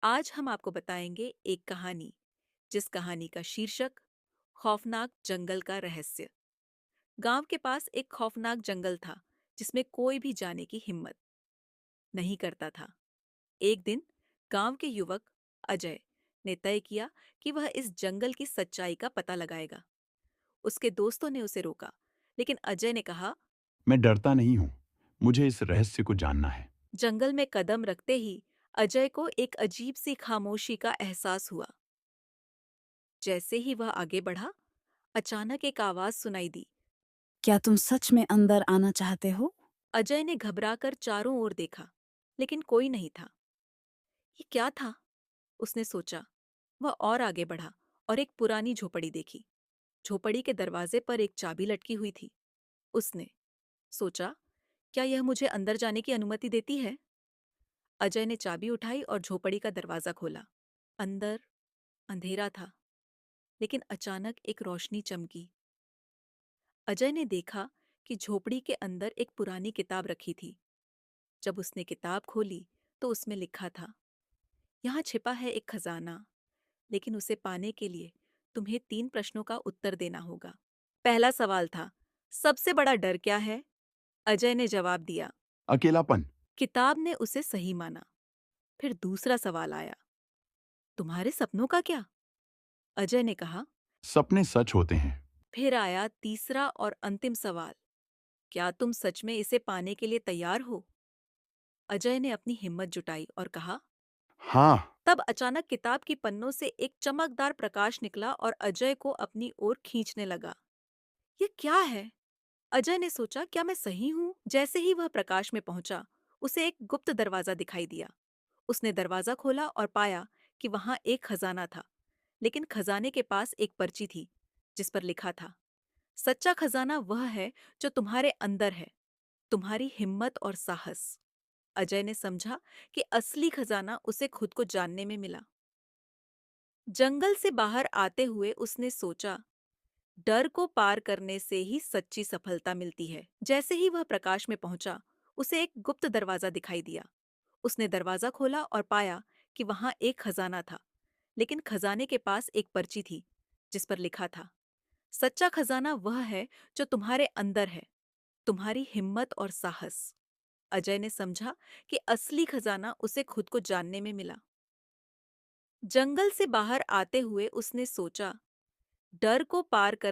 आज हम आपको बताएंगे एक कहानी जिस कहानी का शीर्षक खौफनाक जंगल का रहस्य। गांव के पास एक खौफनाक जंगल था जिसमें कोई भी जाने की हिम्मत नहीं करता था। एक दिन गांव के युवक अजय ने तय किया कि वह इस जंगल की सच्चाई का पता लगाएगा। उसके दोस्तों ने उसे रोका, लेकिन अजय ने कहा। मैं डरता नहीं हूँ। मुझे इस रहस्य को जानना है। जंगल में कदम रखते ही अजय को एक अजीब सी खामोशी का एहसास हुआ। जैसे ही वह आगे बढ़ा, अचानक एक आवाज सुनाई दी। क्या तुम सच में अंदर आना चाहते हो? अजय ने घबराकर चारों ओर देखा, लेकिन कोई नहीं था। ये क्या था? उसने सोचा। वह और आगे बढ़ा और एक पुरानी झोपड़ी देखी। झोपड़ी के दरवाजे पर एक चाबी लटकी हुई थी। उसने सोचा, क्या यह मुझे अंदर जाने की अनुमति देती है? अजय ने चाबी उठाई और झोपड़ी का दरवाजा खोला। अंदर अंधेरा था, लेकिन अचानक एक रोशनी चमकी। अजय ने देखा कि झोपड़ी के अंदर एक पुरानी किताब रखी थी। जब उसने किताब खोली तो उसमें लिखा था, यहाँ छिपा है एक खजाना, लेकिन उसे पाने के लिए तुम्हें 3 प्रश्नों का उत्तर देना होगा। पहला सवाल था, सबसे बड़ा डर क्या है? अजय ने जवाब दिया। अकेलापन। किताब ने उसे सही माना। फिर दूसरा सवाल आया, तुम्हारे सपनों का क्या? अजय ने कहा। सपने सच होते हैं। फिर आया तीसरा और अंतिम सवाल, क्या तुम सच में इसे पाने के लिए तैयार हो? अजय ने अपनी हिम्मत जुटाई और कहा। हाँ। तब अचानक किताब की पन्नों से एक चमकदार प्रकाश निकला और अजय को अपनी ओर खींचने लगा। ये क्या है? अजय ने सोचा, क्या मैं सही हूँ? जैसे ही वह प्रकाश में पहुंचा, उसे एक गुप्त दरवाजा दिखाई दिया। उसने दरवाजा खोला और पाया कि वहां एक खजाना था, लेकिन खजाने के पास एक पर्ची थी जिस पर लिखा था, सच्चा खजाना वह है जो तुम्हारे अंदर है, तुम्हारी हिम्मत और साहस। अजय ने समझा कि असली खजाना उसे खुद को जानने में मिला। जंगल से बाहर आते हुए उसने सोचा, डर को पार करने से ही सच्ची सफलता मिलती है। जैसे ही वह प्रकाश में पहुंचा, उसे एक गुप्त दरवाजा दिखाई दिया। उसने दरवाजा खोला और पाया कि वहां एक खजाना था, लेकिन खजाने के पास एक पर्ची थी जिस पर लिखा था, सच्चा खजाना वह है जो तुम्हारे अंदर है, तुम्हारी हिम्मत और साहस। अजय ने समझा कि असली खजाना उसे खुद को जानने में मिला। जंगल से बाहर आते हुए उसने सोचा, डर को पार कर